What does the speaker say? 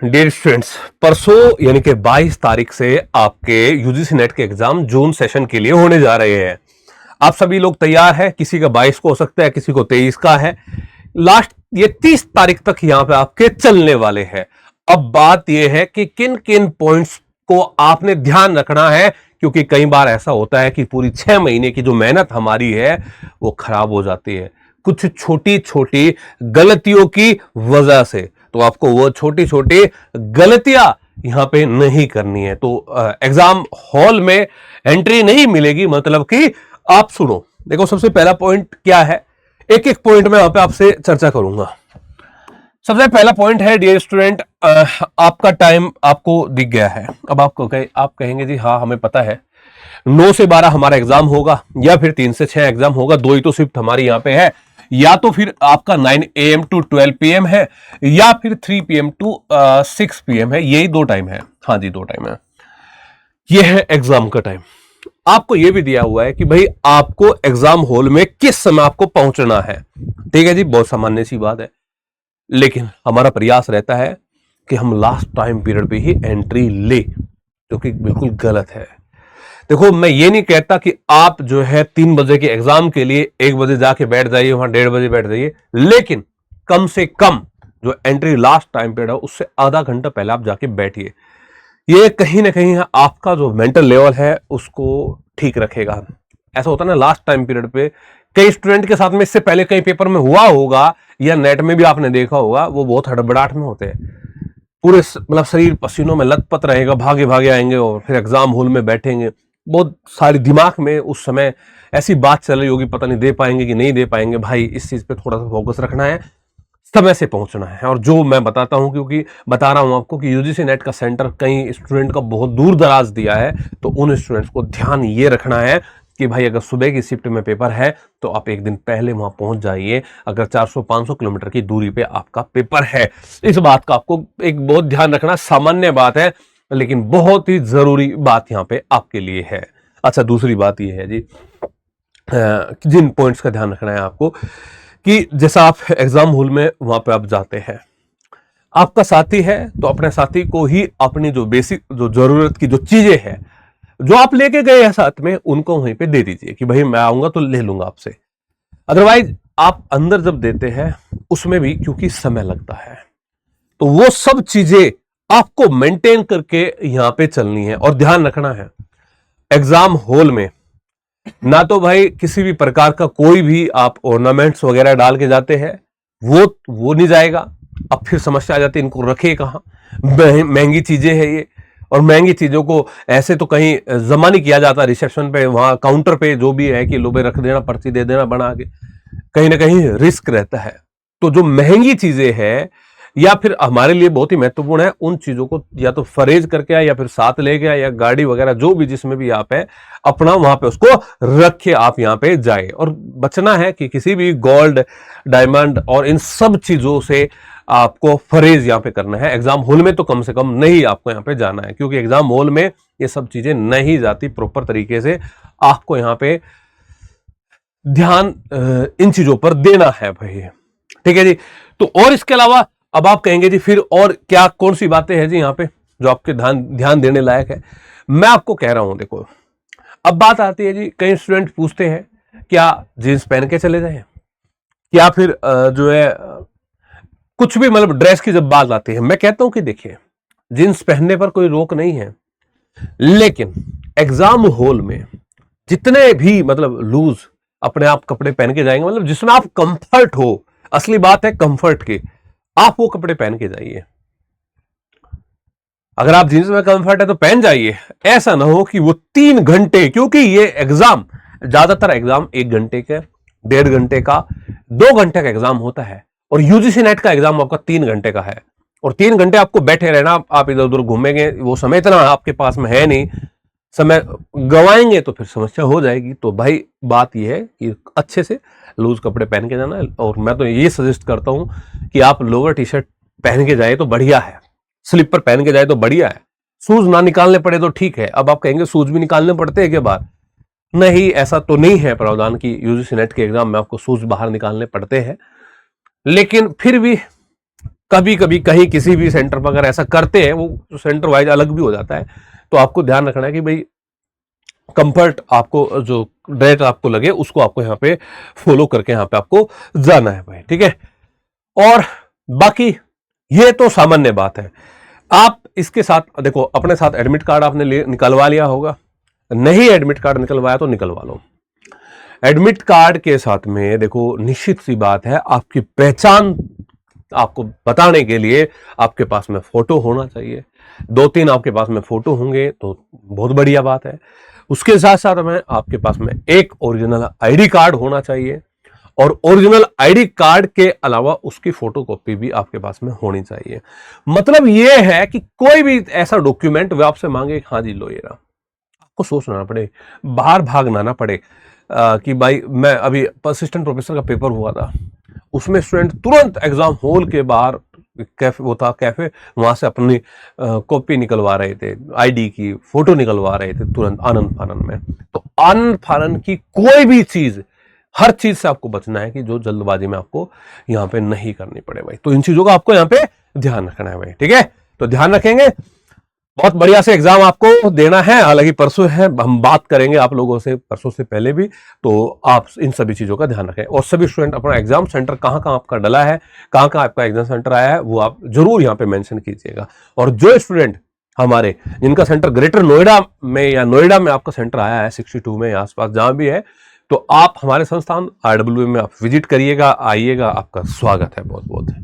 Dear students, परसों यानी कि 22 तारीख से आपके यूजीसी नेट के एग्जाम जून सेशन के लिए होने जा रहे हैं। आप सभी लोग तैयार हैं? किसी का 22 को हो सकता है, किसी को 23 का है। लास्ट ये 30 तारीख तक यहां पे आपके चलने वाले हैं। अब बात यह है कि किन किन पॉइंट्स को आपने ध्यान रखना है, क्योंकि कई बार ऐसा होता है कि पूरी 6 महीने की जो मेहनत हमारी है वो खराब हो जाती है कुछ छोटी छोटी गलतियों की वजह से। तो आपको वो छोटी छोटी गलतियां यहां पे नहीं करनी है। तो एग्जाम हॉल में एंट्री नहीं मिलेगी, मतलब कि आप सुनो। देखो, सबसे पहला पॉइंट क्या है, एक एक पॉइंट में वहां पे आपसे चर्चा करूंगा। सबसे पहला पॉइंट है डियर स्टूडेंट, आपका टाइम आपको दिख गया है। अब आप कहेंगे जी हाँ हमें पता है 9 से 12 हमारा एग्जाम होगा, या फिर 3 से 6 एग्जाम होगा। दो ही तो शिफ्ट हमारी यहां पे है, या तो फिर आपका 9 AM टू 12 PM है, या फिर 3 PM टू 6 PM है। यही दो टाइम है। हाँ जी, दो टाइम है। यह है एग्जाम का टाइम। आपको यह भी दिया हुआ है कि भाई आपको एग्जाम हॉल में किस समय आपको पहुंचना है। ठीक है जी, बहुत सामान्य सी बात है, लेकिन हमारा प्रयास रहता है कि हम लास्ट टाइम पीरियड पे ही एंट्री ले, जो कि बिल्कुल गलत है। देखो, मैं ये नहीं कहता कि आप जो है 3 बजे के एग्जाम के लिए 1 बजे जाके बैठ जाइए, वहां 1:30 बजे बैठ जाइए, लेकिन कम से कम जो एंट्री लास्ट टाइम पीरियड है उससे आधा घंटा पहले आप जाके बैठिए। ये कहीं ना कहीं आपका जो मेंटल लेवल है उसको ठीक रखेगा। ऐसा होता है ना, लास्ट टाइम पीरियड पे कई स्टूडेंट के साथ में इससे पहले कई पेपर में हुआ होगा, या नेट में भी आपने देखा होगा, वो बहुत हड़बड़ाहट में होते हैं। पूरे मतलब शरीर पसीनों में लथपथ रहेगा, भागे भागे आएंगे और फिर एग्जाम हॉल में बैठेंगे। बहुत सारी दिमाग में उस समय ऐसी बात चल रही होगी, पता नहीं दे पाएंगे कि नहीं दे पाएंगे। भाई, इस चीज पे थोड़ा सा फोकस रखना है, समय से पहुंचना है। और जो मैं बताता हूं, क्योंकि बता रहा हूं आपको कि यूजीसी नेट का सेंटर कई स्टूडेंट का बहुत दूर दराज दिया है, तो उन स्टूडेंट्स को ध्यान ये रखना है कि भाई अगर सुबह की शिफ्ट में पेपर है तो आप एक दिन पहले वहां पहुंच जाइए, अगर 400-500 किलोमीटर की दूरी पे आपका पेपर है। इस बात का आपको एक बहुत ध्यान रखना। सामान्य बात है, लेकिन बहुत ही जरूरी बात यहां पे आपके लिए है। अच्छा, दूसरी बात यह है जी, जिन पॉइंट्स का ध्यान रखना है आपको, कि जैसा आप एग्जाम हॉल में वहां पे आप जाते हैं, आपका साथी है तो अपने साथी को ही अपनी जो बेसिक जो जरूरत की जो चीजें हैं जो आप लेके गए हैं साथ में, उनको वहीं पे दे दीजिए कि भाई मैं आऊंगा तो ले लूंगा आपसे। अदरवाइज आप अंदर जब देते हैं उसमें भी क्योंकि समय लगता है, तो वो सब चीजें आपको मेंटेन करके यहां पे चलनी है। और ध्यान रखना है, एग्जाम हॉल में ना तो भाई किसी भी प्रकार का कोई भी आप ऑर्नामेंट्स वगैरह डाल के जाते हैं, वो नहीं जाएगा। अब फिर समस्या आ जाती है, इनको रखे कहां, महंगी चीजें हैं ये, और महंगी चीजों को ऐसे तो कहीं जमा नहीं किया जाता रिसेप्शन पे, वहां काउंटर पे जो भी है कि लो भाई रख देना, पर्ची दे देना बना के, कहीं ना कहीं रिस्क रहता है। तो जो महंगी चीजें हैं या फिर हमारे लिए बहुत ही महत्वपूर्ण है, उन चीजों को या तो फरेज करके आए, या फिर साथ लेके आए, या गाड़ी वगैरह जो भी जिसमें भी आप है अपना वहां पे उसको रखे आप यहां पे जाए। और बचना है कि किसी भी गोल्ड, डायमंड और इन सब चीजों से आपको फरेज यहां पे करना है। एग्जाम हॉल में तो कम से कम नहीं आपको यहां पे जाना है, क्योंकि एग्जाम हॉल में ये सब चीजें नहीं जाती प्रॉपर तरीके से। आपको यहां पे ध्यान इन चीजों पर देना है भाई। ठीक है जी। तो और इसके अलावा अब आप कहेंगे जी फिर और क्या, कौन सी बातें हैं जी यहाँ पे जो आपके ध्यान देने लायक है। मैं आपको कह रहा हूं, देखो अब बात आती है जी, कई स्टूडेंट पूछते हैं क्या जींस पहन के चले जाएं, या फिर जो है कुछ भी, मतलब ड्रेस की जब बात आती है, मैं कहता हूं कि देखिए जींस पहनने पर कोई रोक नहीं है, लेकिन एग्जाम हॉल में जितने भी मतलब लूज अपने आप कपड़े पहन के जाएंगे, मतलब जिसमें आप कंफर्ट हो, असली बात है कंफर्ट की, आप वो कपड़े पहन के जाइए। अगर आप जींस में कंफर्ट है तो पहन जाइए। ऐसा ना हो कि वो 3 घंटे, क्योंकि ये एग्जाम ज्यादातर एग्जाम 1 घंटे का, 1.5 घंटे का, 2 घंटे का एग्जाम होता है, और यूजीसी नेट का एग्जाम आपका 3 घंटे का है। और 3 घंटे आपको बैठे रहना, आप इधर उधर घूमेंगे, वो समय इतना आपके पास में है नहीं, समय गवाएंगे तो फिर समस्या हो जाएगी। तो भाई बात यह है कि अच्छे से लूज कपड़े पहन के जाना है। और मैं तो ये सजेस्ट करता हूं कि आप लोअर टी शर्ट पहन के जाए तो बढ़िया है, स्लीपर पहन के जाए तो बढ़िया है, शूज ना निकालने पड़े तो ठीक है। अब आप कहेंगे शूज भी निकालने पड़ते हैं क्या बार? नहीं, ऐसा तो नहीं है प्रावधान की यूजीसी नेट के एग्जाम में आपको शूज बाहर निकालने पड़ते हैं, लेकिन फिर भी कभी कभी कहीं किसी भी सेंटर पर अगर ऐसा करते हैं, वो सेंटर वाइज अलग भी हो जाता है, तो आपको ध्यान रखना है कि भाई कंफर्ट आपको जो डायरेक्ट आपको लगे उसको आपको यहाँ पे फॉलो करके यहाँ पे आपको जाना है भाई, ठीक है। और बाकी ये तो सामान्य बात है। आप इसके साथ देखो, अपने साथ एडमिट कार्ड आपने निकलवा लिया होगा, नहीं एडमिट कार्ड निकलवाया तो निकलवा लो। एडमिट कार्ड के साथ में देखो निश्चित सी बात है, आपकी पहचान आपको बताने के लिए आपके पास में फोटो होना चाहिए। 2-3 आपके पास में फोटो होंगे तो बहुत बढ़िया बात है। उसके साथ साथ में आपके पास में एक ओरिजिनल आईडी कार्ड होना चाहिए, और ओरिजिनल आईडी कार्ड के अलावा उसकी फोटोकॉपी भी आपके पास में होनी चाहिए। मतलब यह है कि कोई भी ऐसा डॉक्यूमेंट वे आपसे मांगे, हाँ जी लो ये रहा, आपको सोचना ना पड़े, बाहर भागना ना पड़े कि भाई मैं अभी असिस्टेंट प्रोफेसर का पेपर हुआ था, उसमें स्टूडेंट तुरंत एग्जाम हॉल के बाहर कैफे, वो था कैफे, वहां से अपनी कॉपी निकलवा रहे थे, आईडी की फोटो निकलवा रहे थे तुरंत आनंद फानन में। तो आनंद फानन की कोई भी चीज, हर चीज से आपको बचना है कि जो जल्दबाजी में आपको यहाँ पे नहीं करनी पड़े भाई। तो इन चीजों का आपको यहाँ पे ध्यान रखना है भाई, ठीक है। तो ध्यान रखेंगे, बहुत बढ़िया से एग्जाम आपको देना है। हालांकि परसों है, हम बात करेंगे आप लोगों से परसों से पहले भी, तो आप इन सभी चीजों का ध्यान रखें। और सभी स्टूडेंट अपना एग्जाम सेंटर कहाँ कहाँ आपका डला है, कहाँ कहाँ आपका एग्जाम सेंटर आया है, वो आप जरूर यहाँ पे मेंशन कीजिएगा। और जो स्टूडेंट हमारे जिनका सेंटर ग्रेटर नोएडा में या नोएडा में आपका सेंटर आया है 62 में या आसपास जहां भी है, तो आप हमारे संस्थान RWM में आप विजिट करिएगा, आइएगा, आपका स्वागत है बहुत बहुत।